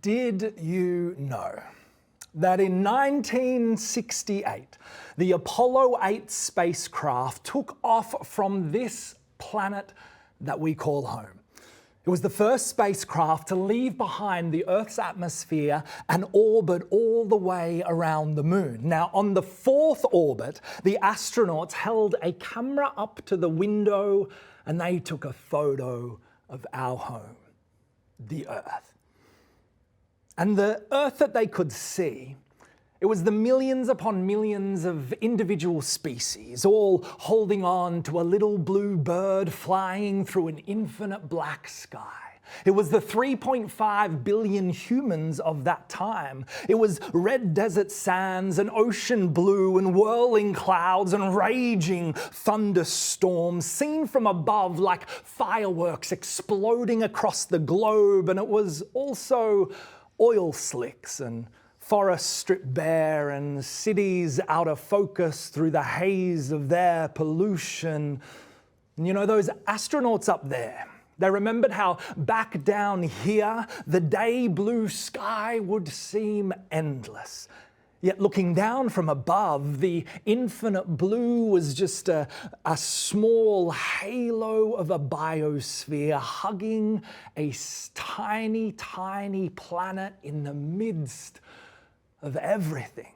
Did you know that in 1968, the Apollo 8 spacecraft took off from this planet that we call home? It was the first spacecraft to leave behind the Earth's atmosphere and orbit all the way around the moon. Now, on the fourth orbit, the astronauts held a camera up to the window and they took a photo of our home, the Earth. And the Earth that they could see, it was the millions upon millions of individual species, all holding on to a little blue bird flying through an infinite black sky. It was the 3.5 billion humans of that time. It was red desert sands and ocean blue and whirling clouds and raging thunderstorms seen from above like fireworks exploding across the globe. And it was also oil slicks and forests stripped bare and cities out of focus through the haze of their pollution. And you know, those astronauts up there, they remembered how back down here, the day blue sky would seem endless. Yet looking down from above, the infinite blue was just a small halo of a biosphere hugging a tiny, tiny planet in the midst of everything.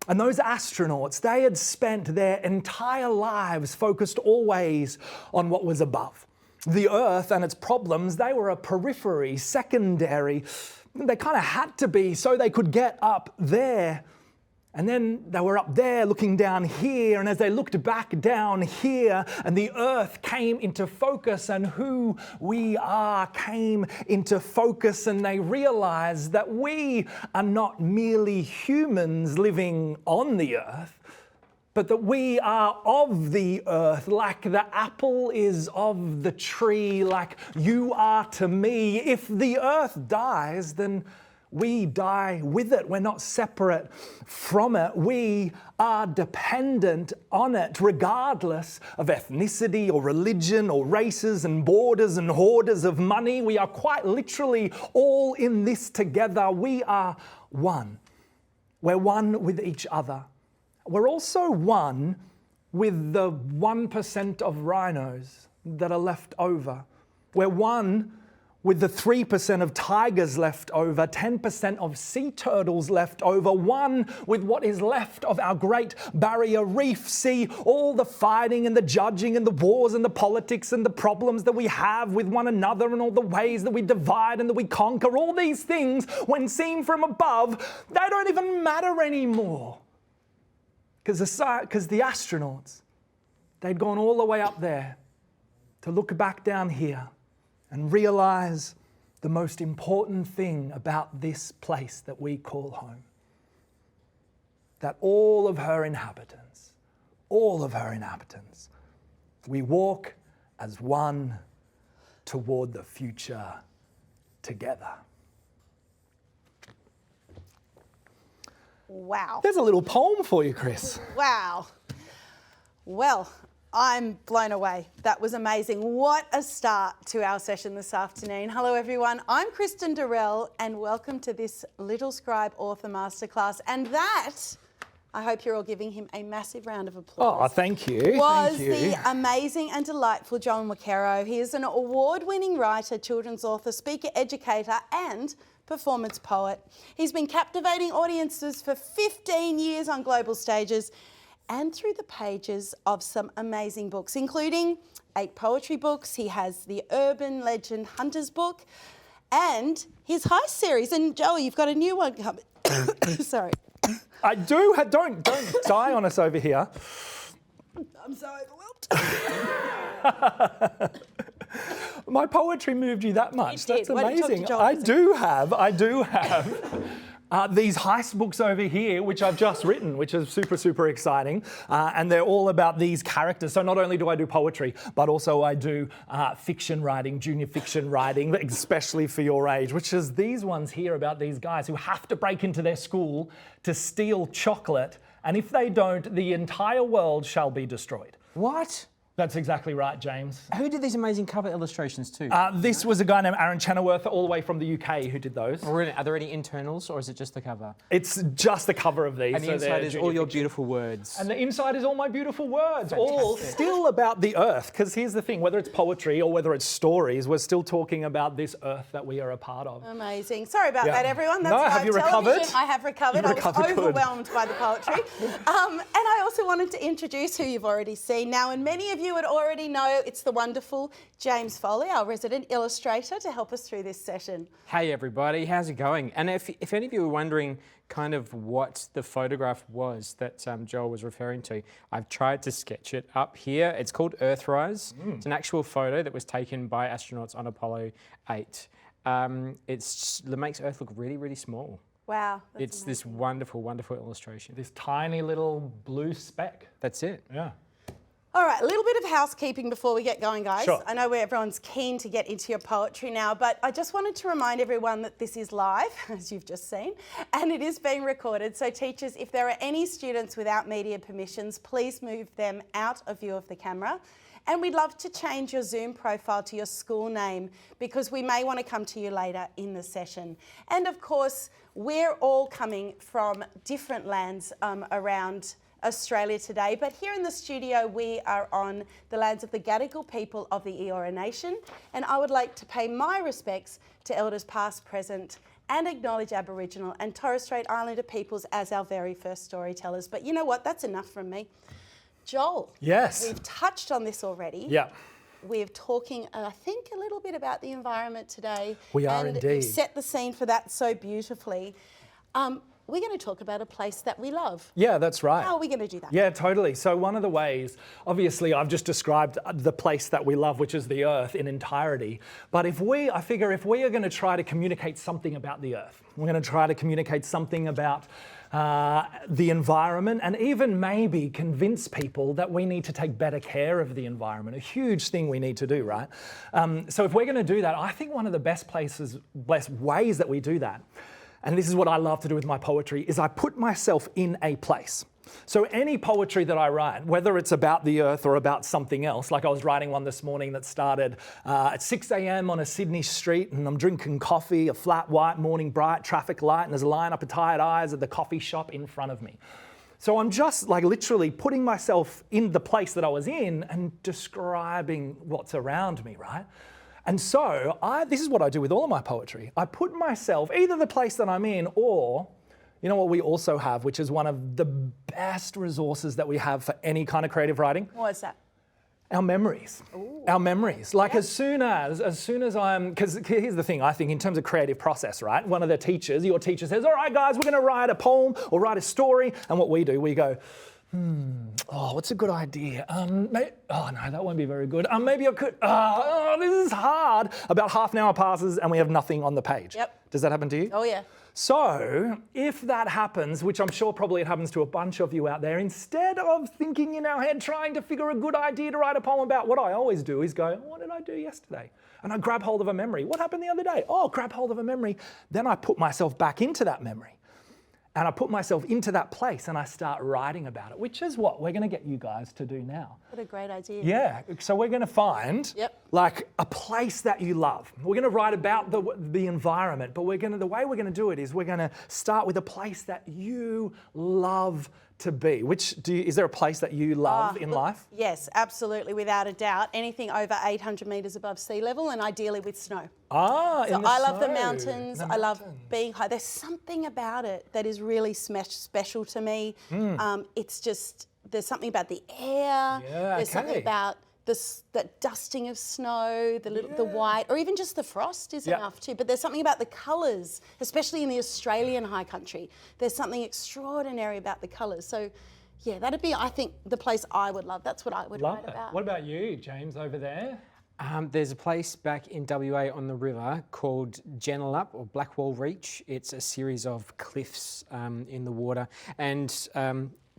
And those astronauts, they had spent their entire lives focused always on what was above. The Earth and its problems, they were a periphery, secondary. They kind of had to be so they could get up there. And then they were up there looking down here, and as they looked back down here, and the Earth came into focus, and who we are came into focus, and they realized that we are not merely humans living on the Earth, but that we are of the Earth, like the apple is of the tree, like you are to me. If the Earth dies, then we die with it. We're not separate from it. We are dependent on it, regardless of ethnicity or religion or races and borders and hoarders of money. We are quite literally all in this together. We are one. We're one with each other. We're also one with the 1% of rhinos that are left over. We're one with the 3% of tigers left over, 10% of sea turtles left over, one with what is left of our Great Barrier Reef. See, all the fighting and the judging and the wars and the politics and the problems that we have with one another and all the ways that we divide and that we conquer, all these things, when seen from above, they don't even matter anymore. Because the astronauts, they'd gone all the way up there to look back down here and realize the most important thing about this place that we call home. That all of her inhabitants, we walk as one toward the future together. Wow. There's a little poem for you, Chris. Wow. Well, I'm blown away. That was amazing. What a start to our session this afternoon. Hello, everyone. I'm Kristen Durrell, and welcome to this Littlescribe Author Masterclass. And that, I hope you're all giving him a massive round of applause. Oh, thank you. Was the amazing and delightful John McKerrow. He is an award-winning writer, children's author, speaker, educator, and performance poet. He's been captivating audiences for 15 years on global stages and through the pages of some amazing books, including 8 poetry books. He has the Urban Legend Hunters book and his Heist series. And Joey, you've got a new one coming. Sorry. I do. Don't die on us over here. I'm so overwhelmed. My poetry moved you that much. That's amazing. I do have these heist books over here, which I've just written, which is super, super exciting. And they're all about these characters. So not only do I do poetry, but also I do fiction writing, junior fiction writing, especially for your age, which is these ones here about these guys who have to break into their school to steal chocolate. And if they don't, the entire world shall be destroyed. What? That's exactly right, James. Who did these amazing cover illustrations too? This was a guy named Aaron Chenoweth, all the way from the UK, who did those. Are there any internals, or is it just the cover? It's just the cover of these. And the inside is all your beautiful words. And the inside is all my beautiful words, Fantastic. all still about the earth. Because here's the thing, whether it's poetry or whether it's stories, we're still talking about this earth that we are a part of. Amazing. Sorry about that, everyone. That's No, live have you television. recovered? I have recovered. You recovered, I was good. overwhelmed by the poetry. And I also wanted to introduce who you've already seen now, and many of you would already know it's the wonderful James Foley, our resident illustrator, to help us through this session. Hey everybody, how's it going? And if any of you were wondering kind of what the photograph was that Joel was referring to, I've tried to sketch it up here. It's called Earthrise. It's an actual photo that was taken by astronauts on Apollo 8. It makes Earth look really, really small. Wow. It's amazing. this wonderful, wonderful illustration. This tiny little blue speck. That's it. Yeah. All right, a little bit of housekeeping before we get going, guys. Sure. I know everyone's keen to get into your poetry now, but I just wanted to remind everyone that this is live, as you've just seen, and it is being recorded. So teachers, if there are any students without media permissions, please move them out of view of the camera. And we'd love to change your Zoom profile to your school name because we may want to come to you later in the session. And of course, we're all coming from different lands around Australia today, but here in the studio we are on the lands of the Gadigal people of the Eora Nation, and I would like to pay my respects to elders past, present, and acknowledge Aboriginal and Torres Strait Islander peoples as our very first storytellers. But you know what, that's enough from me. Joel, Yes. we've touched on this already. Yeah. We're talking, I think, a little bit about the environment today. We are and indeed. you've set the scene for that so beautifully. We're going to talk about a place that we love. Yeah, that's right. How are we going to do that? Yeah, totally. So one of the ways, obviously I've just described the place that we love, which is the earth in entirety. But I figure if we are going to try to communicate something about the earth, we're going to try to communicate something about the environment and even maybe convince people that we need to take better care of the environment, a huge thing we need to do, right? So if we're going to do that, I think one of the best ways that we do that, and this is what I love to do with my poetry, is I put myself in a place. So any poetry that I write, whether it's about the earth or about something else, like I was writing one this morning that started at 6 a.m. on a Sydney street and I'm drinking coffee, a flat white morning bright traffic light, and there's a line up of tired eyes at the coffee shop in front of me. So I'm just like literally putting myself in the place that I was in and describing what's around me, right? And so this is what I do with all of my poetry. I put myself either the place that I'm in or, you know what we also have, which is one of the best resources that we have for any kind of creative writing? What's that? Our memories. Ooh. Our memories. Like as soon as because here's the thing, I think in terms of creative process, right? One of the teachers, your teacher says, all right guys, we're gonna write a poem or write a story. And what we do, we go, what's a good idea? Oh no, that won't be very good. Maybe I could, this is hard. About half an hour passes and we have nothing on the page. Yep. Does that happen to you? Oh yeah. So if that happens, which I'm sure probably it happens to a bunch of you out there, instead of thinking in our head, trying to figure a good idea to write a poem about, what I always do is go, what did I do yesterday? And I grab hold of a memory. What happened the other day? Oh, grab hold of a memory. Then I put myself back into that memory. And I put myself into that place and I start writing about it, which is what we're going to get you guys to do now. What a great idea. Yeah, so we're going to find like a place that you love. We're going to write about the environment, but the way we're going to do it is we're going to start with a place that you love to be. Is there a place that you love in life? Yes, absolutely, without a doubt. Anything over 800 metres above sea level and ideally with snow. I love the mountains. I love being high. There's something about it that is really special to me. It's just, there's something about the air. There's something about that dusting of snow, the white, or even just the frost is enough too. But there's something about the colours, especially in the Australian high country. There's something extraordinary about the colours. So yeah, that'd be, I think, the place I would love. That's what I would write about. What about you, James, over there? There's a place back in WA on the river called Genellup or Blackwall Reach. It's a series of cliffs in the water, and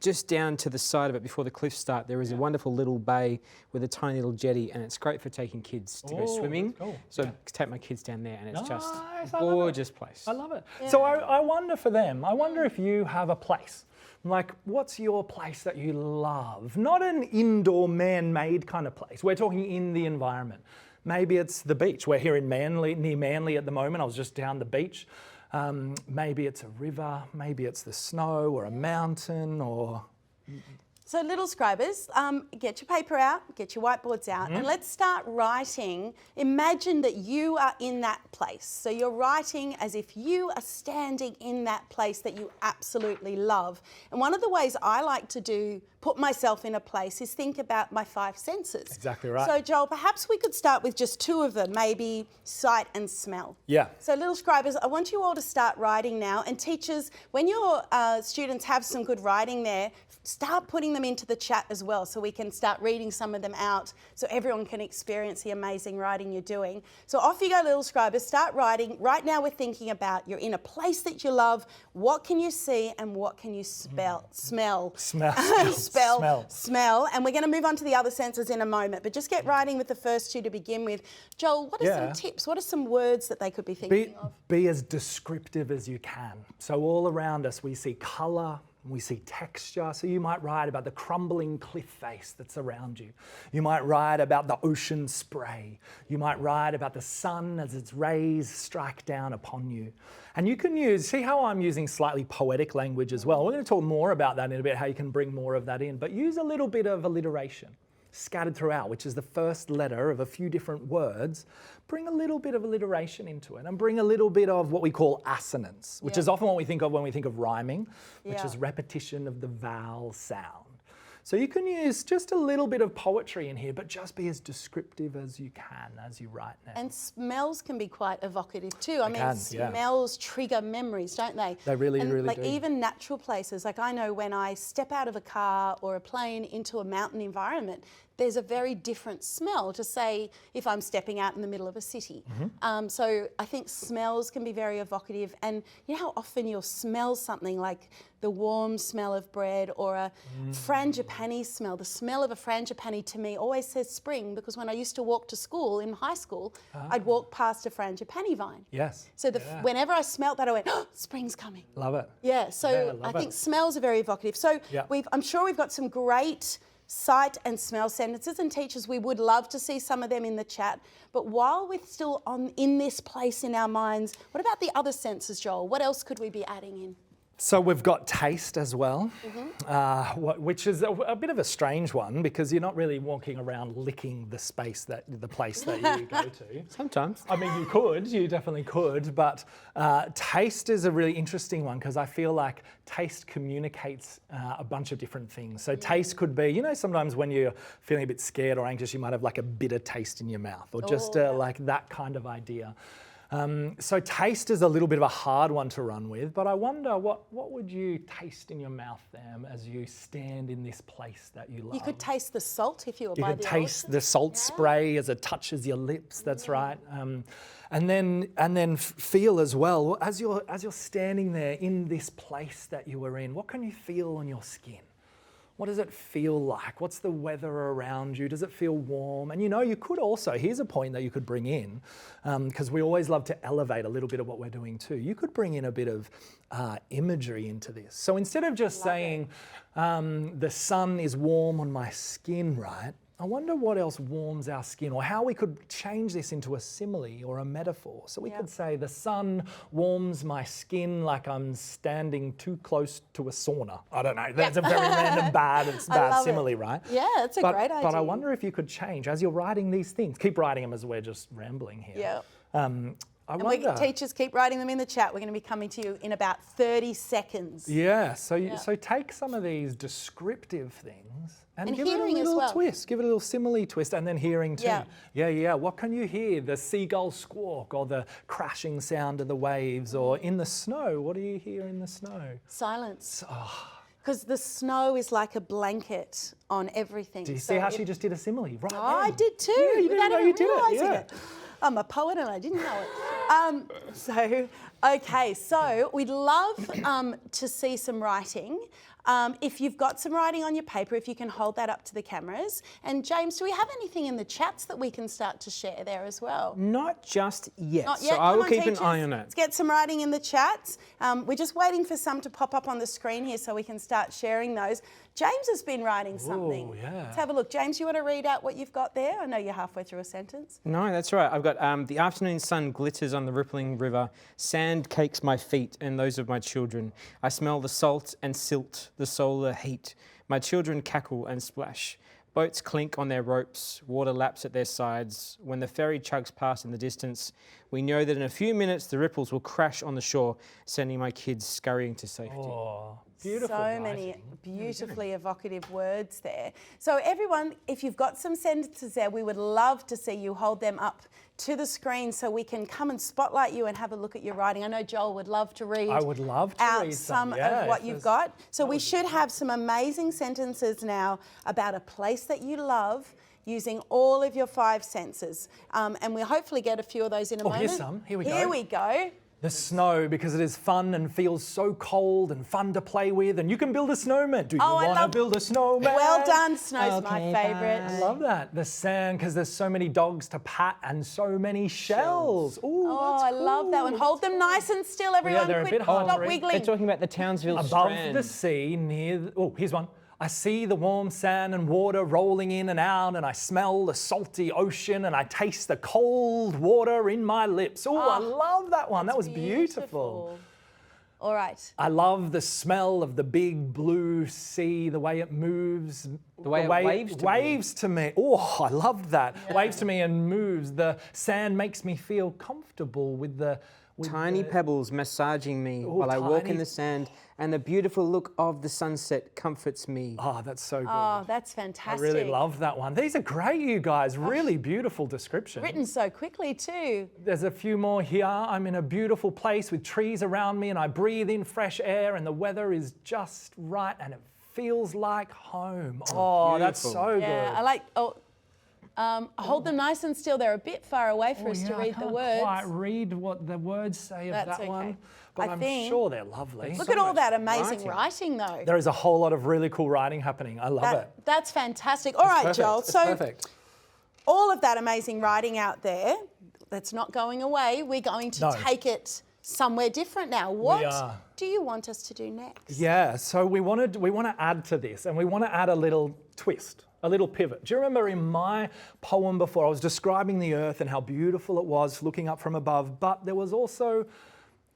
just down to the side of it before the cliffs start, there is a wonderful little bay with a tiny little jetty, and it's great for taking kids to go swimming. That's cool. So take my kids down there, and it's just Nice, a I love it. gorgeous place. I love it. So I wonder for them, I wonder if you have a place. Like, what's your place that you love? Not an indoor man-made kind of place. We're talking in the environment. Maybe it's the beach. We're here in Manly, near Manly at the moment. I was just down the beach. Maybe it's a river. Maybe it's the snow or a mountain or... So Littlescribers, get your paper out, get your whiteboards out, and let's start writing. Imagine that you are in that place. So you're writing as if you are standing in that place that you absolutely love. And one of the ways I like to put myself in a place is think about my 5 senses. Exactly right. So Joel, perhaps we could start with just 2 of them, maybe sight and smell. Yeah. So Littlescribers, I want you all to start writing now. And teachers, when your students have some good writing there, start putting them into the chat as well so we can start reading some of them out so everyone can experience the amazing writing you're doing. So off you go, Littlescribers, start writing. Right now we're thinking about you're in a place that you love. What can you see and what can you smell? Smell. Smell. And we're going to move on to the other senses in a moment, but just get writing with the first 2 to begin with. Joel, what are some tips? What are some words that they could be thinking of? Be as descriptive as you can. So all around us we see colour, we see texture. So you might write about the crumbling cliff face that's around you. You might write about the ocean spray. You might write about the sun as its rays strike down upon you. And you can see how I'm using slightly poetic language as well. We're going to talk more about that in a bit, how you can bring more of that in, but use a little bit of alliteration scattered throughout, which is the first letter of a few different words. Bring a little bit of alliteration into it and bring a little bit of what we call assonance, which is often what we think of when we think of rhyming, which is repetition of the vowel sound. So you can use just a little bit of poetry in here, but just be as descriptive as you can as you write now. And smells can be quite evocative too. I mean, smells trigger memories, don't they? They really do. Like even natural places. Like I know when I step out of a car or a plane into a mountain environment, there's a very different smell to say if I'm stepping out in the middle of a city. So I think smells can be very evocative. And you know how often you'll smell something like the warm smell of bread or a frangipani smell. The smell of a frangipani to me always says spring, because when I used to walk to school in high school, I'd walk past a frangipani vine. Yes. So whenever I smelt that, I went, oh, spring's coming. Love it. Yeah, so I think smells are very evocative. So I'm sure we've got some great sight and smell sentences, and teachers, we would love to see some of them in the chat. But while we're still in this place in our minds, what about the other senses, Joel? What else could we be adding in? So we've got taste as well, which is a bit of a strange one because you're not really walking around licking the place that you go to. Sometimes. I mean, you definitely could, but taste is a really interesting one because I feel like taste communicates a bunch of different things. So taste could be, sometimes when you're feeling a bit scared or anxious, you might have like a bitter taste in your mouth or just like that kind of idea. So taste is a little bit of a hard one to run with, but I wonder what would you taste in your mouth as you stand in this place that you love? You could taste the salt if you were you by could the taste ocean. the salt spray as it touches your lips. That's right. And then feel as well as you're standing there in this place that you were in. What can you feel on your skin? What does it feel like? What's the weather around you? Does it feel warm? And you could also, here's a point that you could bring in, because we always love to elevate a little bit of what we're doing too. You could bring in a bit of imagery into this. So instead of just saying, the sun is warm on my skin, right? I wonder what else warms our skin, or how we could change this into a simile or a metaphor. So we could say, the sun warms my skin like I'm standing too close to a sauna. I don't know, that's a very random bad simile, right? Yeah, that's a great idea. But I wonder if you could change, as you're writing these things, keep writing them as we're just rambling here. Yeah. Teachers, keep writing them in the chat. We're going to be coming to you in about 30 seconds. Yeah, so take some of these descriptive things and give it a little twist, give it a little simile twist, and then hearing too. Yeah. What can you hear? The seagull squawk or the crashing sound of the waves, or in the snow, what do you hear in the snow? Silence. Because the snow is like a blanket on everything. Do you see how she just did a simile? Right. I did too. Yeah, you didn't know you did it. Yeah. I'm a poet and I didn't know it. So we'd love to see some writing. If you've got some writing on your paper, if you can hold that up to the cameras. And James, do we have anything in the chats that we can start to share there as well? Not just yet. Not yet. So I Come will on, keep teachers. an eye on it. Let's get some writing in the chats. We're just waiting for some to pop up on the screen here so we can start sharing those. James has been writing something. Ooh, yeah. Let's have a look. James, you want to read out what you've got there? I know you're halfway through a sentence. No, that's right. I've got the afternoon sun glitters on the rippling river. Sand cakes my feet and those of my children. I smell the salt and silt, the solar heat. My children cackle and splash. Boats clink on their ropes, water laps at their sides. When the ferry chugs past in the distance, we know that in a few minutes the ripples will crash on the shore, sending my kids scurrying to safety. Oh, beautiful So writing. many beautifully evocative words there. So everyone, if you've got some sentences there, we would love to see you hold them up to the screen so we can come and spotlight you and have a look at your writing. I know Joel would love to read I would love to out read some yeah, of what if you've there's- got. So we should have some amazing sentences now about a place that you love using all of your 5 senses. And we'll hopefully get a few of those in a moment. here's some. Here we go. Here we go. The snow, because it is fun and feels so cold and fun to play with, and you can build a snowman. Do you Oh, I want to love- build a snowman? Well done, snow's my Okay, favourite. I love that. The sand, because there's so many dogs to pat and so many shells. Ooh, Oh, that's I love that one. cool. Hold them nice and still, everyone. they're a Quit, bit hard to stop read. wiggling. They're talking about the Townsville Above Strand. the sea, near. Here's one. I see the warm sand and water rolling in and out, and I smell the salty ocean, and I taste the cold water in my lips. Oh, I love that one. That was beautiful. All right. I love the smell of the big blue sea, the way it moves. The way it waves to me. waves to me. Oh, I love that. Waves to me and moves. The sand makes me feel comfortable with the Tiny pebbles massaging me while I walk in tiny- the sand, and the beautiful look of the sunset comforts me. Oh, that's so good. Oh, that's I fantastic. really love that one. These are great, you guys. Really beautiful descriptions. Written so quickly too. There's a few more here. I'm in a beautiful place with trees around me, and I breathe in fresh air, and the weather is just right, and it feels like home. Oh, that's Beautiful. so Yeah, good. I like. Hold them nice and still. They're a bit far away for us to I read the can't words. quite read what the words say of That's that okay. one, but I I'm think- sure they're lovely. Look So at all much that amazing writing. writing, though. There is a whole lot of really cool writing happening. I love it. That's fantastic. All right, Perfect. Joel. It's So perfect. all of that amazing writing out there, that's not going away. We're going to No. take it somewhere different now. What are. do you want us to do next? Yeah, so we want to add to this, and we want to add a little twist, a little pivot. Do you remember in my poem before I was describing the earth and how beautiful it was looking up from above, but there was also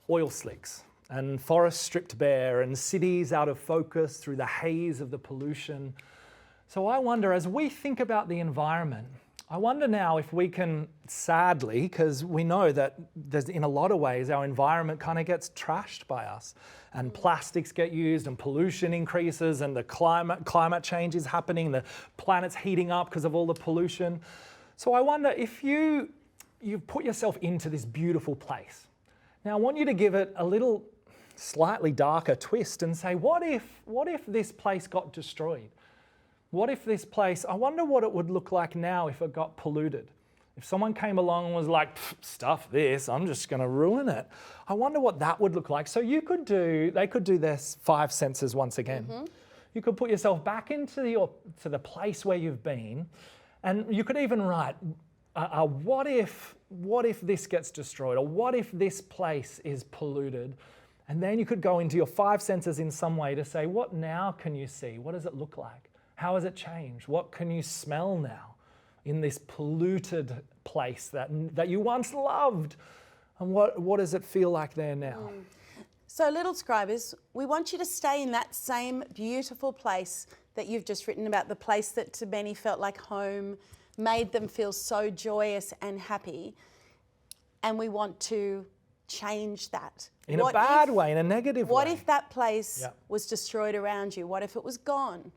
oil slicks and forests stripped bare and cities out of focus through the haze of the pollution. So I wonder, as we think about the environment, I wonder now if we can, sadly, because we know that there's, in a lot of ways, our environment kind of gets trashed by us, and plastics get used, and pollution increases, and the climate change is happening, the planet's heating up because of all the pollution. So I wonder if you've put yourself into this beautiful place. Now I want you to give it a little slightly darker twist and say, what if this place got destroyed? What if this place, I wonder what it would look like now if it got polluted. If someone came along and was like, stuff this, I'm just going to ruin it. I wonder what that would look like. So they could do their 5 senses once again. You could put yourself back into to the place where you've been, and you could even write, what if this gets destroyed, or what if this place is polluted? And then you could go into your 5 senses in some way to say, what now can you see? What does it look like? How has it changed? What can you smell now in this polluted place that you once loved? And what does it feel like there now? So, little scribers, we want you to stay in that same beautiful place that you've just written about, the place that to many felt like home, made them feel so joyous and happy. And we want to change that. In a bad way, in a negative way. What if that place Yep. was destroyed around you? What if it was gone?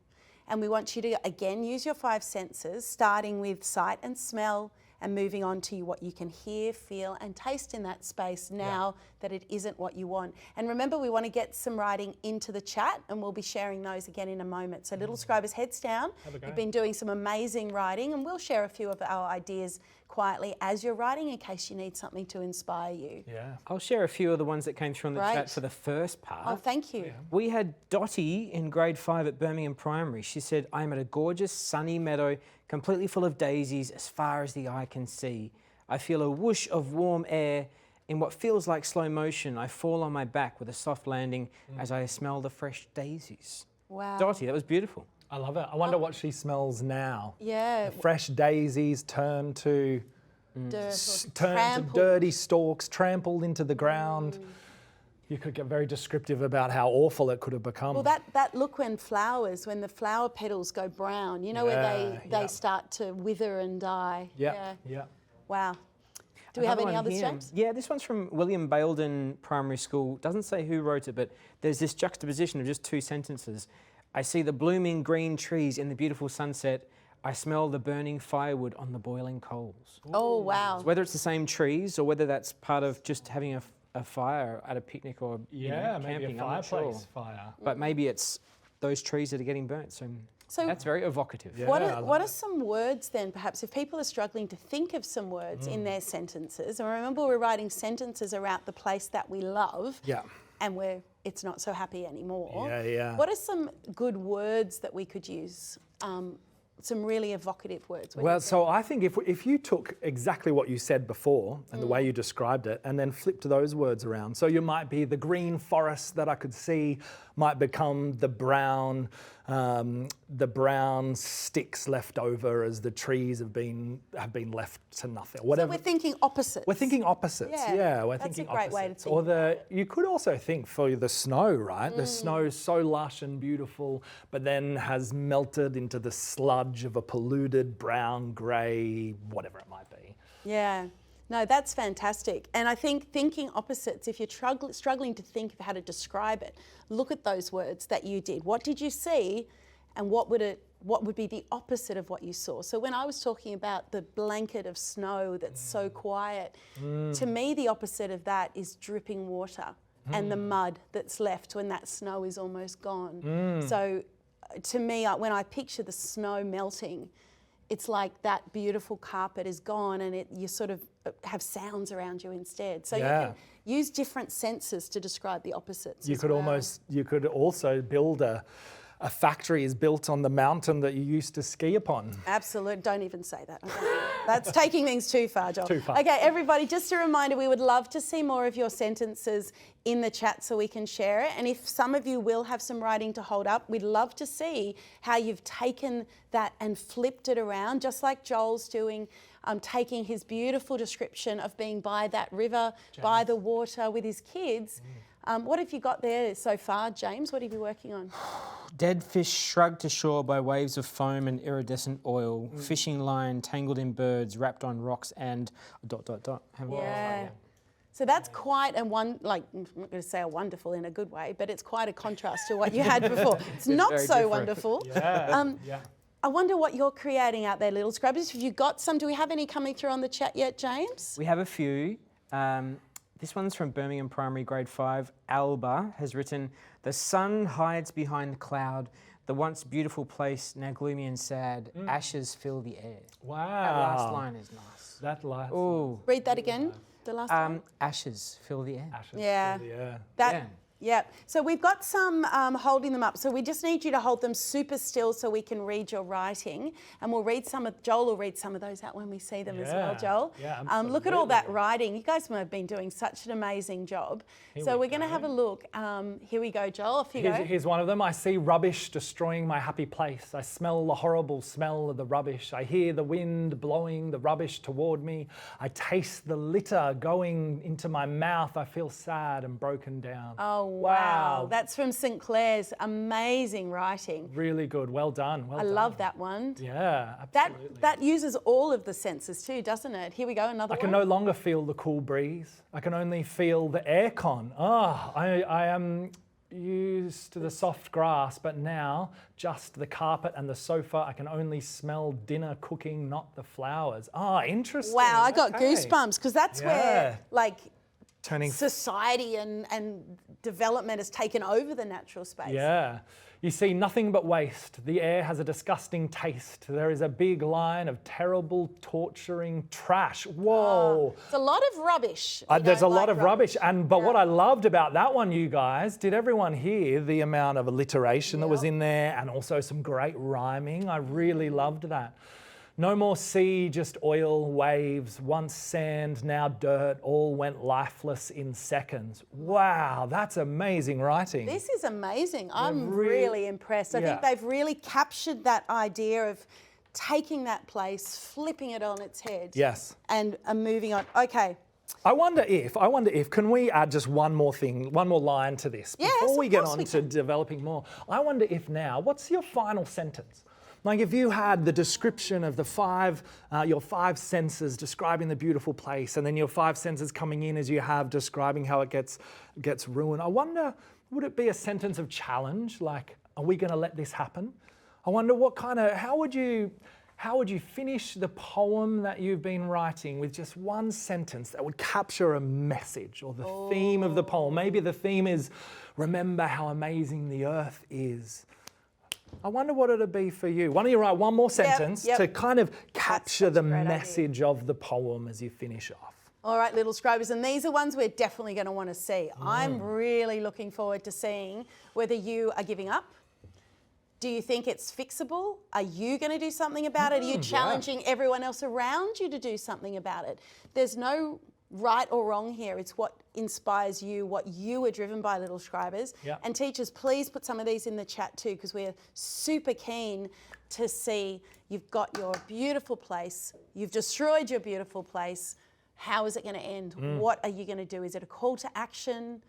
And we want you to, again, use your 5 senses, starting with sight and smell, and moving on to what you can hear, feel, and taste in that space now that it isn't what you want. And remember, we want to get some writing into the chat, and we'll be sharing those again in a moment. So, little scribers, heads down. Have a go. You've been doing some amazing writing, and we'll share a few of our ideas quietly as you're writing in case you need something to inspire you. Yeah. I'll share a few of the ones that came through on the Great. chat for the first part. Oh, thank you. We had Dottie in grade 5 at Birmingham Primary. She said, I'm at a gorgeous sunny meadow, completely full of daisies as far as the eye can see. I feel a whoosh of warm air. In what feels like slow motion, I fall on my back with a soft landing as I smell the fresh daisies. Wow. Dottie, that was beautiful. I love it. I wonder what she smells now. Yeah. Fresh daisies turned to Dirt or turned to dirty stalks, trampled into the ground. You could get very descriptive about how awful it could have become. Well, that look when the flower petals go brown, you know, where they start to wither and die. Yeah. Wow. Do we have Another any one others, here. James? Yeah, this one's from William Baildon Primary School. Doesn't say who wrote it, but there's this juxtaposition of just 2 sentences. I see the blooming green trees in the beautiful sunset. I smell the burning firewood on the boiling coals. Oh, wow. Whether it's the same trees or whether that's part of just having a fire at a picnic or Maybe camping, a I'm not sure. fireplace fire. But maybe it's those trees that are getting burnt. So that's very evocative. Yeah. What I are, love what are some words then, perhaps, if people are struggling to think of some words in their sentences? And remember, we're writing sentences around the place that we love. Yeah. And it's not so happy anymore. Yeah. What are some good words that we could use? Some really evocative words. Well, so I think if you took exactly what you said before and the way you described it and then flipped those words around, so you might be the green forest that I could see might become the brown sticks left over as the trees have been left to nothing. Whatever. So we're thinking opposites. We're thinking opposites. Yeah, We're that's thinking a great way to opposites. think Or about you could also think for the snow, right? The snow is so lush and beautiful, but then has melted into the sludge of a polluted brown, grey, whatever it might be. Yeah. No, that's fantastic. And I think thinking opposites, if you're struggling to think of how to describe it, look at those words that you did. What did you see and what would be the opposite of what you saw? So when I was talking about the blanket of snow that's so quiet, to me the opposite of that is dripping water and the mud that's left when that snow is almost gone. So to me, when I picture the snow melting, it's like that beautiful carpet is gone and you sort of have sounds around you instead. So you can use different senses to describe the opposites. You could also build a factory is built on the mountain that you used to ski upon. Absolutely. Don't even say that. Okay. That's taking things too far, Joel. Too far. Okay, everybody, just a reminder, we would love to see more of your sentences in the chat so we can share it. And if some of you will have some writing to hold up, we'd love to see how you've taken that and flipped it around, just like Joel's doing, taking his beautiful description of being by that river, by the water with his kids. What have you got there so far, James? What have you working on? Dead fish shrugged to shore by waves of foam and iridescent oil. Fishing line tangled in birds, wrapped on rocks and ... Yeah. So that's quite I'm not going to say a wonderful in a good way, but it's quite a contrast to what you had before. It's not so different. wonderful. I wonder what you're creating out there, Littlescribers. Have you got some? Do we have any coming through on the chat yet, James? We have a few. This one's from Birmingham Primary, grade 5. Alba has written, the sun hides behind the cloud, the once beautiful place, now gloomy and sad, ashes fill the air. Wow. That last line is nice. That last Ooh. Read that again, the last one. Ashes fill the air. ashes Yeah. through the air. Yeah. So we've got some holding them up. So we just need you to hold them super still so we can read your writing. And Joel will read some of those out when we see them as well, Joel. Yeah, look at all that absolutely. writing. You guys have been doing such an amazing job. So we're going to have a look. Here we go, Joel. Off you go. Here's one of them. I see rubbish destroying my happy place. I smell the horrible smell of the rubbish. I hear the wind blowing the rubbish toward me. I taste the litter going into my mouth. I feel sad and broken down. Oh, wow. That's from St. Clair's. Amazing writing. Really good. Well done. Well I done. love that one. Yeah, absolutely. That uses all of the senses too, doesn't it? Here we go, another I one. can no longer feel the cool breeze. I can only feel the aircon. I am used to the soft grass, but now just the carpet and the sofa. I can only smell dinner cooking, not the flowers. Interesting. Wow, I got Okay. goosebumps because that's where Yeah. like Turning society and development has taken over the natural space. Yeah. You see nothing but waste. The air has a disgusting taste. There is a big line of terrible, torturing trash. Whoa. It's a lot of rubbish. There's a lot of rubbish. But what I loved about that one, you guys, did everyone hear the amount of alliteration that was in there, and also some great rhyming? I really loved that. No more sea, just oil, waves, once sand, now dirt, all went lifeless in seconds. Wow, that's amazing writing. This is amazing. I'm really impressed. I think they've really captured that idea of taking that place, flipping it on its head. Yes. And moving on. Okay. I wonder if, can we add just one more thing, one more line to this before we get on to developing more? I wonder if now, what's your final sentence? Like if you had the description of the your 5 senses describing the beautiful place, and then your 5 senses coming in as you have describing how it gets ruined. I wonder, would it be a sentence of challenge? Like, are we going to let this happen? I wonder how would you finish the poem that you've been writing with just one sentence that would capture a message or the theme of the poem? Maybe the theme is, remember how amazing the earth is. I wonder what it'd be for you. Why don't you write one more sentence to kind of capture the message of the poem as you finish off. All right, little scribers, and these are ones we're definitely going to want to see. I'm really looking forward to seeing whether you are giving up. Do you think it's fixable? Are you going to do something about it? Are you challenging everyone else around you to do something about it? There's no right or wrong here. It's what inspires you, what you are driven by, little scribers. And teachers, please put some of these in the chat too, because we're super keen to see you've got your beautiful place, you've destroyed your beautiful place. How is it going to end? What are you going to do? Is it a call to action?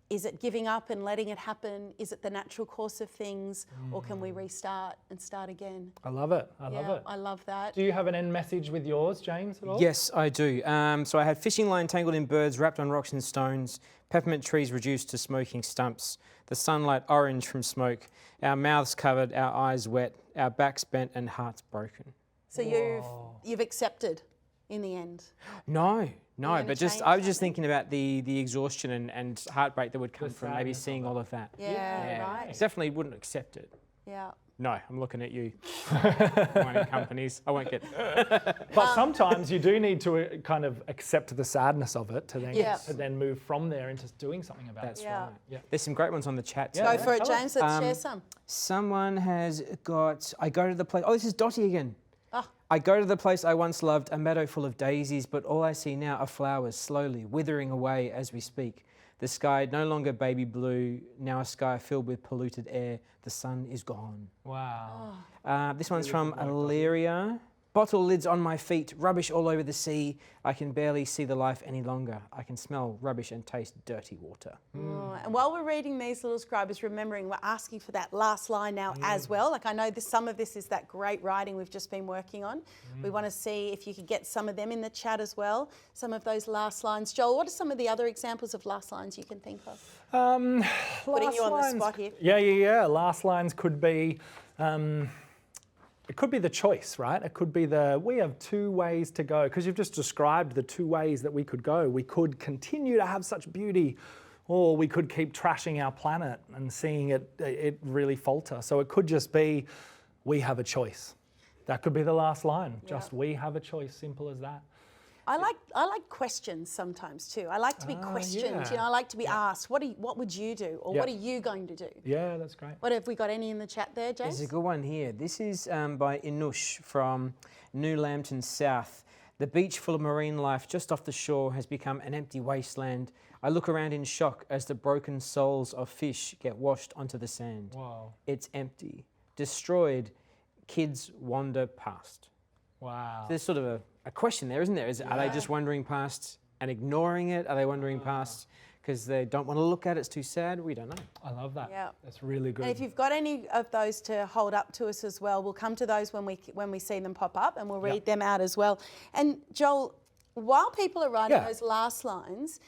Is it giving up and letting it happen? Is it the natural course of things? Or can we restart and start again? I love it. I love it. I love that. Do you have an end message with yours, James, at all? Yes, I do. So I had fishing line tangled in birds wrapped on rocks and stones, peppermint trees reduced to smoking stumps, the sunlight orange from smoke, our mouths covered, our eyes wet, our backs bent and hearts broken. So you've accepted in the end? No, but I was just thinking about the exhaustion and heartbreak that would come from maybe seeing all of that. Right. I definitely wouldn't accept it. Yeah. No, I'm looking at you. Mining companies. I won't get. But sometimes you do need to kind of accept the sadness of it to then move from there into doing something about it. That's right. Yeah. There's some great ones on the chat too. Go for it, James. Let's share some. Someone has got. I go to the place. Oh, this is Dottie again. I go to the place I once loved, a meadow full of daisies, but all I see now are flowers slowly withering away as we speak. The sky no longer baby blue, now a sky filled with polluted air. The sun is gone. Wow. This one's from Illyria. Bottle lids on my feet, rubbish all over the sea. I can barely see the life any longer. I can smell rubbish and taste dirty water. And while we're reading these, little scribers, remembering we're asking for that last line now as well. Like I know some of this is that great writing we've just been working on. We want to see if you could get some of them in the chat as well. Some of those last lines. Joel, what are some of the other examples of last lines you can think of? Putting you on the spot here. Yeah. Last lines could be... it could be the choice, right? It could be we have 2 ways to go, because you've just described the 2 ways that we could go. We could continue to have such beauty, or we could keep trashing our planet and seeing it really falter. So it could just be, we have a choice. That could be the last line. Just we have a choice, simple as that. I like questions sometimes too. I like to be questioned. You know, I like to be asked, what would you do? Or what are you going to do? Yeah, that's great. What have we got any in the chat there, James? There's a good one here. This is by Inush from New Lambton South. The beach full of marine life just off the shore has become an empty wasteland. I look around in shock as the broken souls of fish get washed onto the sand. Wow. It's empty, destroyed. Kids wander past. Wow. There's sort of a question there, isn't there? Are they just wandering past and ignoring it? Are they wandering past because they don't want to look at it? It's too sad? We don't know. I love that. Yeah. That's really good. And if you've got any of those to hold up to us as well, we'll come to those when we see them pop up, and we'll read them out as well. And Joel, while people are writing those last lines,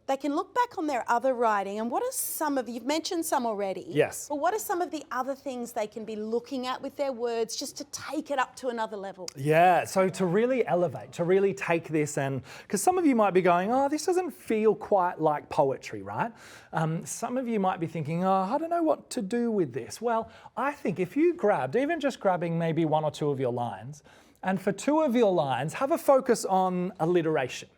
they can look back on their other writing, and what are some of, you've mentioned some already. Yes. But what are some of the other things they can be looking at with their words just to take it up to another level? Yeah, so to really elevate, to really take this, and because some of you might be going, oh, this doesn't feel quite like poetry, right? Some of you might be thinking, oh, I don't know what to do with this. Well, I think if you grabbed, even just grabbing maybe one or two of your lines, and for two of your lines, have a focus on alliteration.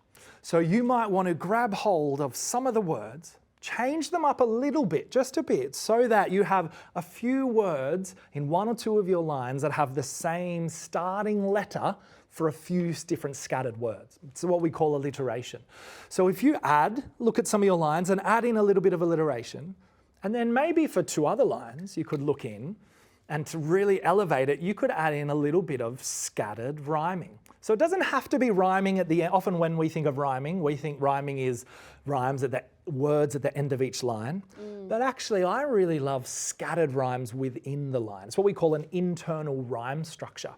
So you might want to grab hold of some of the words, change them up a little bit, just a bit, so that you have a few words in one or two of your lines that have the same starting letter for a few different scattered words. It's what we call alliteration. So if you look at some of your lines and add in a little bit of alliteration, and then maybe for two other lines, you could look in, and to really elevate it, you could add in a little bit of scattered rhyming. So it doesn't have to be rhyming at the end. Often when we think of rhyming, we think rhyming is rhymes at the words at the end of each line. But actually, I really love scattered rhymes within the line. It's what we call an internal rhyme structure.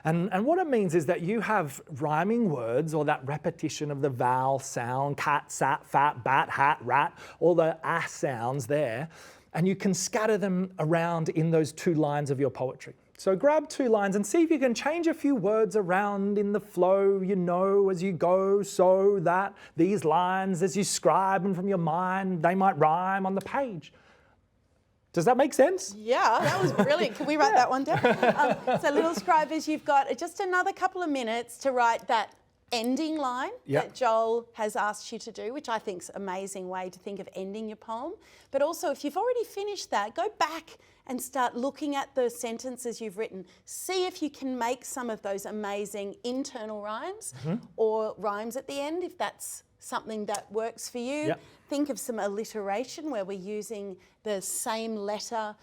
And what it means is that you have rhyming words, or that repetition of the vowel sound, cat, sat, fat, bat, hat, rat, all the sounds there, and you can scatter them around in those two lines of your poetry. So grab two lines and see if you can change a few words around in the flow, as you go, so that these lines, as you scribe them from your mind, they might rhyme on the page. Does that make sense? Yeah, that was brilliant. Can we write that one down? So Littlescribers, you've got just another couple of minutes to write that ending line that Joel has asked you to do, which I think is an amazing way to think of ending your poem. But also, if you've already finished that, go back and start looking at the sentences you've written. See if you can make some of those amazing internal rhymes or rhymes at the end, if that's something that works for you. Yep. Think of some alliteration where we're using the same letter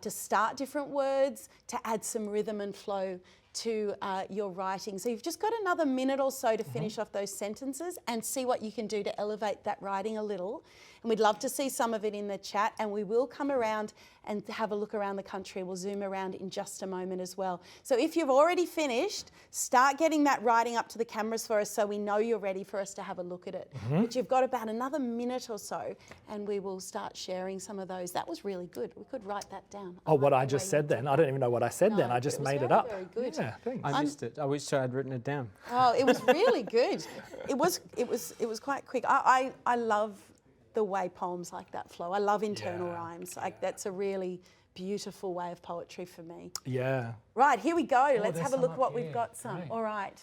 to start different words, to add some rhythm and flow to your writing. So you've just got another minute or so to finish off those sentences and see what you can do to elevate that writing a little. And we'd love to see some of it in the chat, and we will come around and have a look around the country. We'll zoom around in just a moment as well. So if you've already finished, start getting that writing up to the cameras for us so we know you're ready for us to have a look at it. But you've got about another minute or so, and we will start sharing some of those. That was really good. We could write that down. Oh, what I just said then? I don't even know what I said then. I just made it up. Very good. Yeah, thanks. I missed it. I wish I had written it down. Oh, it was really good. It was quite quick. I love the way poems like that flow. I love internal rhymes. That's a really beautiful way of poetry for me. Yeah. Right, here we go. Let's there's have a some look up what here. we've got some. Great. All right.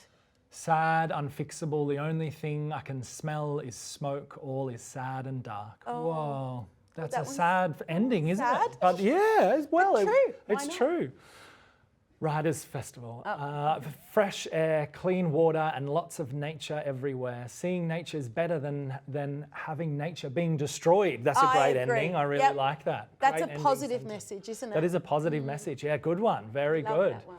Sad, unfixable, the only thing I can smell is smoke, all is sad and dark. Oh. Whoa, that's that a one's sad ending, isn't sad. it? But yeah, as well, But true. Why it's not? true. Writers' Festival. Fresh air, clean water, and lots of nature everywhere. Seeing nature is better than having nature being destroyed. That's a great agree. ending. I really Yep. like that. That's Great a ending positive sentence. message, isn't it? That is a positive message. Yeah, good one. Very Love good. that one.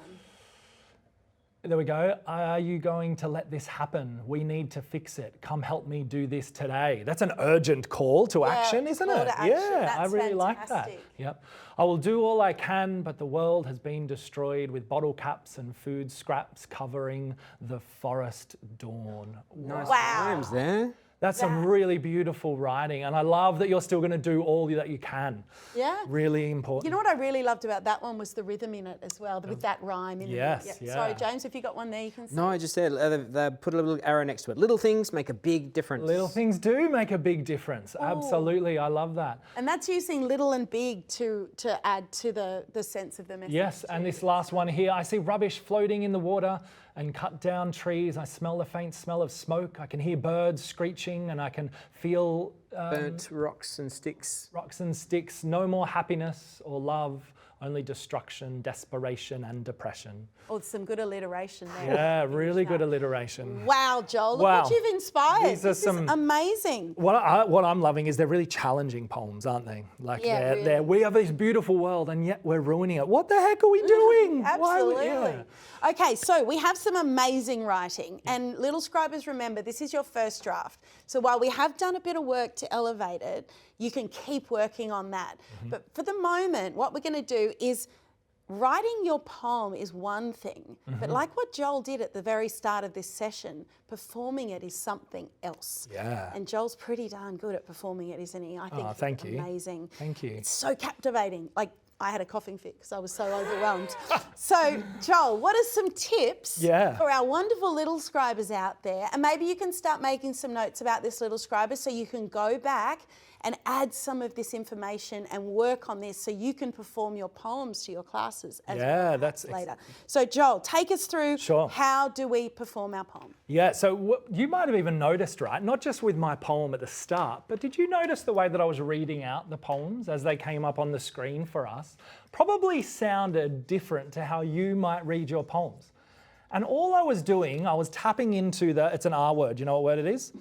There we go. Are you going to let this happen? We need to fix it. Come help me do this today. That's an urgent call to action, isn't call it? to action. Yeah, I That's really like that. fantastic. Yep. I will do all I can, but the world has been destroyed with bottle caps and food scraps covering the forest dawn. Nice Wow. rhymes there. That's some really beautiful writing, and I love that you're still going to do all that you can. Yeah. Really important. You know what I really loved about that one was the rhythm in it as well, with that rhyme in Yes, it. yeah. Sorry, James, if you got one there, you can see. No, I just said they put a little arrow next to it. Little things make a big difference. Little things do make a big difference. Absolutely, I love that. And that's using little and big to add to the sense of the message. Yes, and this last one here, I see rubbish floating in the water and cut down trees. I smell the faint smell of smoke. I can hear birds screeching, and I can feel Burnt rocks and sticks. rocks and sticks. No more happiness or love, only destruction, desperation, and depression. Oh, some good alliteration there. Yeah, really good alliteration. Wow, Joel, look Wow. what you've inspired. These are This some- is amazing. What I'm loving is they're really challenging poems, aren't they? Like Yeah, really. we have this beautiful world, and yet we're ruining it. What the heck are we doing? Why Absolutely. yeah. Okay, so we have some amazing writing, and Littlescribers, remember, this is your first draft. So while we have done a bit of work to elevate it, you can keep working on that. But for the moment, what we're going to do is writing your poem is one thing, but like what Joel did at the very start of this session, performing it is something else. Yeah. And Joel's pretty darn good at performing it, isn't he? I think he's thank you. amazing. Thank you. It's so captivating. Like, I had a coughing fit because I was so overwhelmed. So, Joel, what are some tips for our wonderful little scribers out there? And maybe you can start making some notes about this little scriber so you can go back and add some of this information and work on this so you can perform your poems to your classes as well later. So, Joel, take us through how do we perform our poem? Yeah, so you might have even noticed, right, not just with my poem at the start, but did you notice the way that I was reading out the poems as they came up on the screen for us? Probably sounded different to how you might read your poems. And all I was doing, I was tapping into it's an R word, you know what word it is?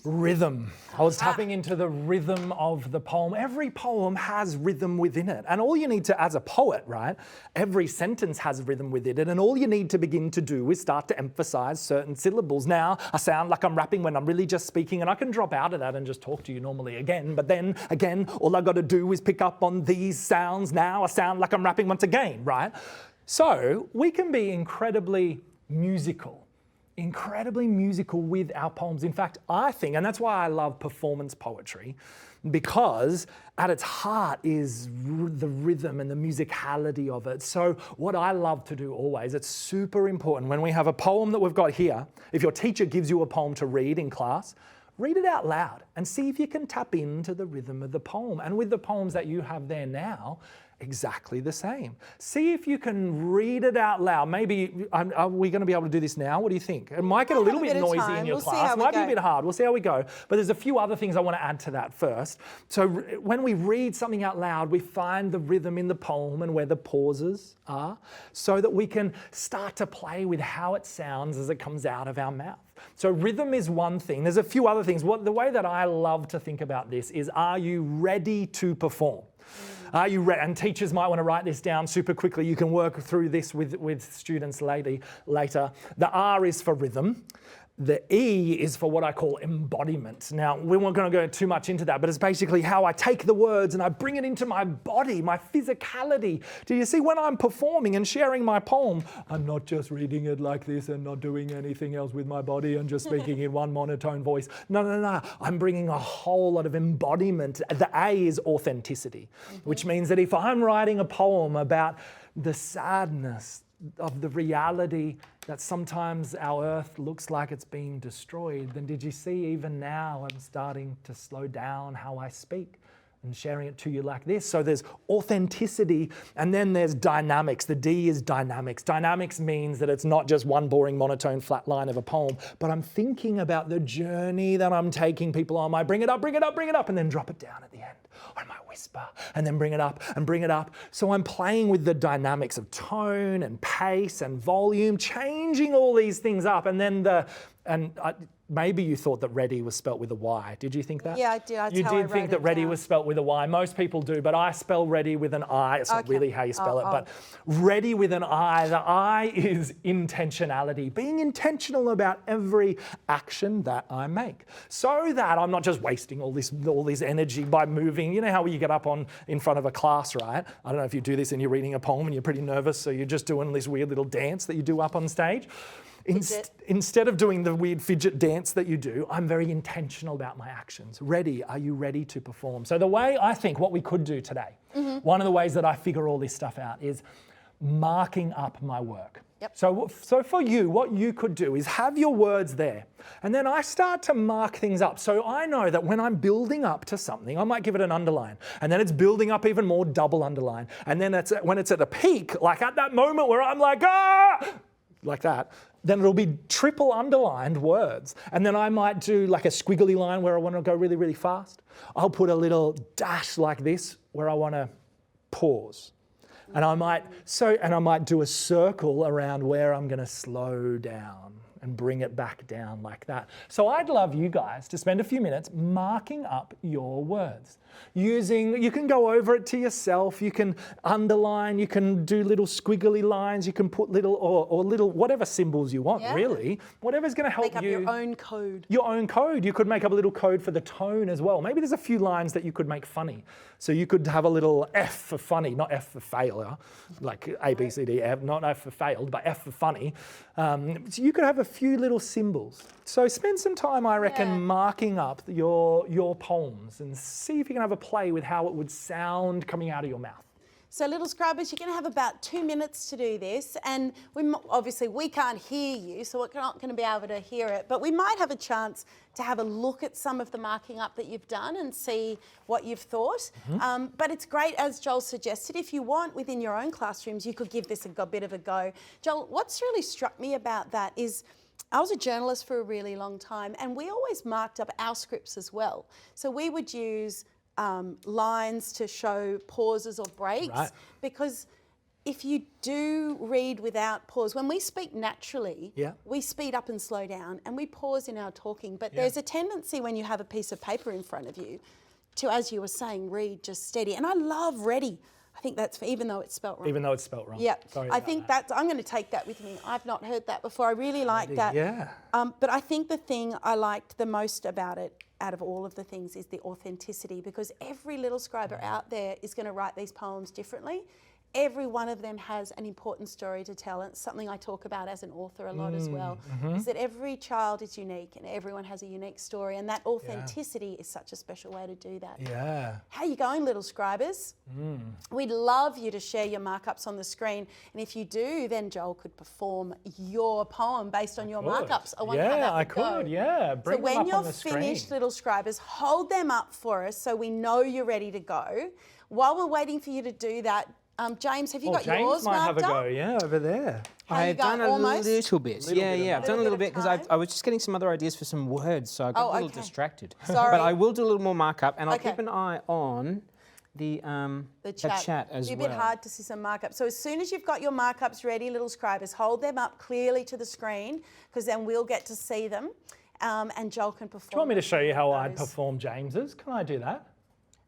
Rhythm. I was tapping into the rhythm of the poem. Every poem has rhythm within it. And all you need to, as a poet, right, every sentence has rhythm within it. And all you need to begin to do is start to emphasize certain syllables. Now, I sound like I'm rapping when I'm really just speaking, and I can drop out of that and just talk to you normally again. But then, again, all I got to do is pick up on these sounds. Now I sound like I'm rapping once again, right? So we can be incredibly musical with our poems. In fact, I think, and that's why I love performance poetry, because at its heart is the rhythm and the musicality of it. So what I love to do always, it's super important when we have a poem that we've got here, if your teacher gives you a poem to read in class, read it out loud and see if you can tap into the rhythm of the poem. And with the poems that you have there now, exactly the same. See if you can read it out loud. Maybe, are we going to be able to do this now? What do you think? It might get a little bit noisy in your class. It might be a bit hard. We'll see how we go. But there's a few other things I want to add to that first. So when we read something out loud, we find the rhythm in the poem and where the pauses are so that we can start to play with how it sounds as it comes out of our mouth. So rhythm is one thing. There's a few other things. The way that I love to think about this is, are you ready to perform? Are you ready? And teachers might want to write this down super quickly. You can work through this with students later. The R is for rhythm. The E is for what I call embodiment. Now, we weren't going to go too much into that, but it's basically how I take the words and I bring it into my body, my physicality. Do you see, when I'm performing and sharing my poem, I'm not just reading it like this and not doing anything else with my body and just speaking in one monotone voice. No. I'm bringing a whole lot of embodiment. The A is authenticity, which means that if I'm writing a poem about the sadness of the reality that sometimes our earth looks like it's being destroyed, then did you see, even now I'm starting to slow down how I speak and sharing it to you like this. So there's authenticity, and then there's dynamics. The D is dynamics. Dynamics means that it's not just one boring monotone flat line of a poem, but I'm thinking about the journey that I'm taking people on. I bring it up, and then drop it down at the end. Or I might whisper and then bring it up and bring it up. So I'm playing with the dynamics of tone and pace and volume, changing all these things up. And then maybe you thought that ready was spelt with a Y. Did you think that? Yeah, I did. You did think that ready was spelt with a Y. Most people do, but I spell ready with an I. It's not really how you spell it, but ready with an I. The I is intentionality, being intentional about every action that I make, so that I'm not just wasting all this energy by moving. You know how you get up in front of a class, right? I don't know if you do this and you're reading a poem and you're pretty nervous, so you're just doing this weird little dance that you do up on stage. Instead of doing the weird fidget dance that you do, I'm very intentional about my actions. Ready, are you ready to perform? So the way I think what we could do today, one of the ways that I figure all this stuff out is marking up my work. Yep. So for you, what you could do is have your words there, and then I start to mark things up. So I know that when I'm building up to something, I might give it an underline, and then it's building up even more, double underline. And then when it's at a peak, like at that moment where I'm like, like that, then it'll be triple underlined words. And then I might do like a squiggly line where I want to go really, really fast. I'll put a little dash like this where I want to pause. And I might do a circle around where I'm going to slow down. and bring it back down like that. So I'd love you guys to spend a few minutes marking up your words. You can go over it to yourself, you can underline, you can do little squiggly lines, you can put little or little whatever symbols you want, really. Whatever's going to help Make up your own code. Your own code. You could make up a little code for the tone as well. Maybe there's a few lines that you could make funny. So you could have a little F for funny, not F for failure, like A, B, C, D, F, not F for failed, but F for funny. So you could have a few little symbols. So spend some time, I reckon, marking up your poems and see if you can have a play with how it would sound coming out of your mouth. So little scribers, you're going to have about 2 minutes to do this, and obviously we can't hear you, so we're not going to be able to hear it, but we might have a chance to have a look at some of the marking up that you've done and see what you've thought. But it's great, as Joel suggested, if you want within your own classrooms, you could give this a bit of a go. Joel, what's really struck me about that is I was a journalist for a really long time, and we always marked up our scripts as well. So we would use lines to show pauses or breaks, because if you do read without pause, when we speak naturally, we speed up and slow down and we pause in our talking, but there's a tendency when you have a piece of paper in front of you to, as you were saying, read just steady. And I love ready. I think that's even though it's spelt wrong. Even though it's spelt wrong. Yeah, Sorry I think that's, I'm going to take that with me. I've not heard that before. I really like that. Yeah. But I think the thing I liked the most about it, out of all of the things, is the authenticity, because every little scriber out there is going to write these poems differently. Every one of them has an important story to tell, and it's something I talk about as an author a lot as well, is that every child is unique and everyone has a unique story, and that authenticity is such a special way to do that. Yeah. How you going, little scribers? We'd love you to share your markups on the screen, and if you do, then Joel could perform your poem based on your markups. I wonder how that would go. Bring So when them up you're on the finished, screen. little scribers, hold them up for us so we know you're ready to go. While we're waiting for you to do that, James, have you got James yours might marked have a up? go, over there. I've done a little bit. I've done a little bit because time. I was just getting some other ideas for some words, so I got a little distracted. Sorry. But I will do a little more markup, and I'll keep an eye on the chat as It's well. a bit hard to see some markups. So as soon as you've got your markups ready, little scribers, hold them up clearly to the screen, because then we'll get to see them, and Joel can perform. Do you want me to show you how I'd perform James's? Can I do that?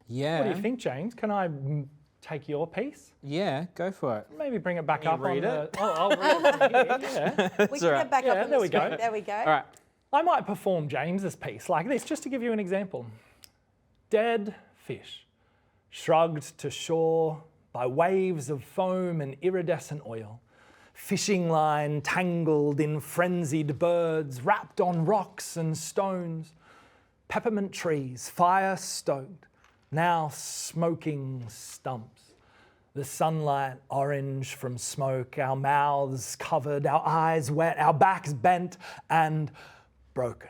Yeah. What do you think, James? Can I take your piece? Yeah, go for it. Maybe bring it back up. read it? I'll read it from here, We can get back up on there the we go. screen. There we go. All right. I might perform James's piece like this, just to give you an example. Dead fish, shrugged to shore by waves of foam and iridescent oil. Fishing line tangled in frenzied birds, wrapped on rocks and stones. Peppermint trees, fire stoked, now smoking stumps. The sunlight orange from smoke, our mouths covered, our eyes wet, our backs bent and broken.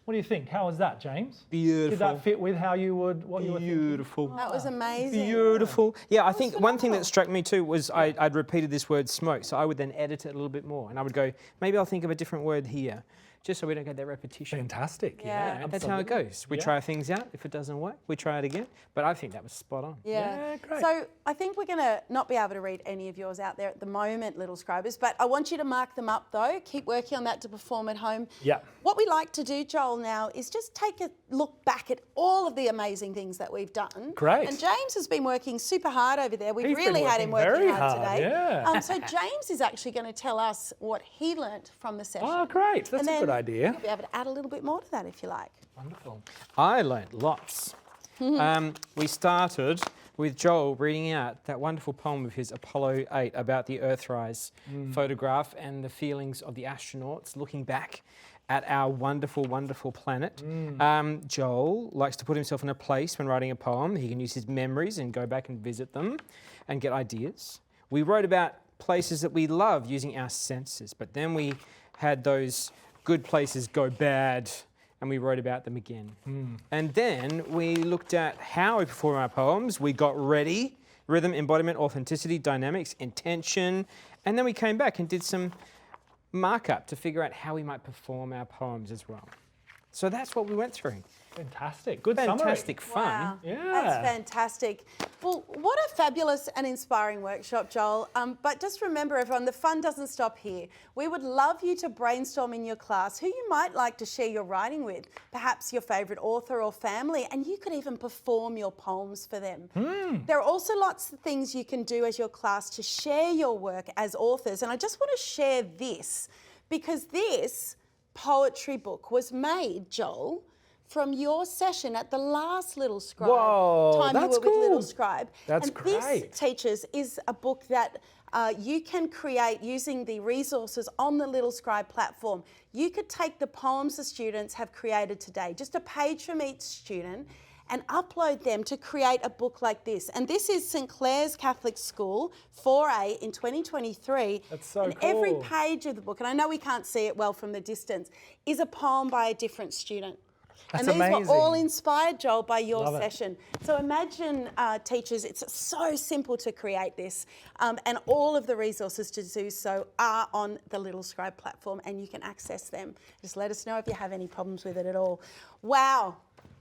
What do you think? How was that, James? Beautiful. Did that fit with how you would, what you were thinking? Beautiful. That was amazing. Beautiful. Yeah, I think one thing that struck me too was I'd repeated this word smoke, so I would then edit it a little bit more, and I would go, maybe I'll think of a different word here, just so we don't get that repetition. Fantastic. Yeah. That's how it goes. We try things out. If it doesn't work, we try it again. But I think that was spot on. Yeah. Great. So I think we're going to not be able to read any of yours out there at the moment, little scribers, but I want you to mark them up though. Keep working on that to perform at home. Yeah. What we like to do, Joel, now is just take a look back at all of the amazing things that we've done. Great. And James has been working super hard over there. We've He's been really had him working working very hard hard, today. yeah. So James is actually going to tell us what he learnt from the session. Oh, great. That's And a then good idea. You'll be able to add a little bit more to that if you like. Wonderful. I learnt lots. We started with Joel reading out that wonderful poem of his, Apollo 8, about the Earthrise photograph and the feelings of the astronauts looking back at our wonderful, wonderful planet. Joel likes to put himself in a place when writing a poem. He can use his memories and go back and visit them and get ideas. We wrote about places that we love using our senses, but then we had those good places go bad and we wrote about them again. And then we looked at how we perform our poems. We got ready, rhythm, embodiment, authenticity, dynamics, intention, and then we came back and did some markup to figure out how we might perform our poems as well. So that's what we went through. Fantastic. Good Fantastic summary. fun. Wow, Yeah. that's fantastic. Well, what a fabulous and inspiring workshop, Joel. But just remember, everyone, the fun doesn't stop here. We would love you to brainstorm in your class who you might like to share your writing with, perhaps your favourite author or family, and you could even perform your poems for them. There are also lots of things you can do as your class to share your work as authors, and I just want to share this because this poetry book was made, Joel, from your session at the last Littlescribe Whoa, time you that's were with cool. Littlescribe. That's and great. This, teachers, is a book that you can create using the resources on the Littlescribe platform. You could take the poems the students have created today, just a page from each student, and upload them to create a book like this. And this is St Clair's Catholic School 4A in 2023. That's so and cool. every page of the book, and I know we can't see it well from the distance, is a poem by a different student. That's and these amazing. were all inspired, Joel, by your Love it. session. So imagine, teachers, it's so simple to create this, and all of the resources to do so are on the Littlescribe platform, and you can access them. Just let us know if you have any problems with it at all. Wow.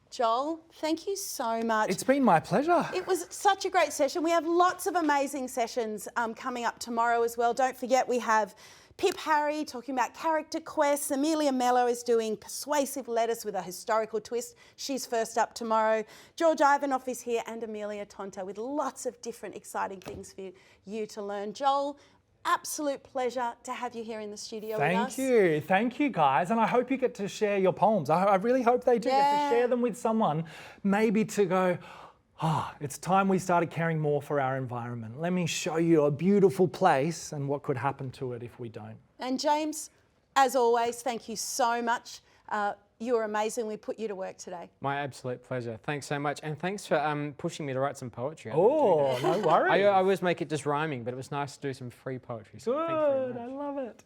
Joel, thank you so much. It's been my pleasure. It was such a great session. We have lots of amazing sessions coming up tomorrow as well. Don't forget, we have Pip Harry talking about character quests. Amelia Mello is doing persuasive letters with a historical twist. She's first up tomorrow. George Ivanoff is here and Amelia Tonta with lots of different exciting things for you to learn. Joel, absolute pleasure to have you here in the studio with us. Thank you guys, and I hope you get to share your poems. I really hope they do get to share them with someone, maybe to go, it's time we started caring more for our environment. Let me show you a beautiful place and what could happen to it if we don't. And James, as always, thank you so much. You were amazing. We put you to work today. My absolute pleasure. Thanks so much. And thanks for pushing me to write some poetry. Oh, no worries. I always make it just rhyming, but it was nice to do some free poetry. So thank you very Good, much. I love it.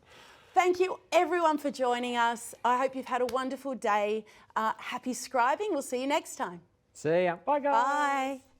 Thank you, everyone, for joining us. I hope you've had a wonderful day. Happy scribing. We'll see you next time. See ya. Bye, guys. Bye.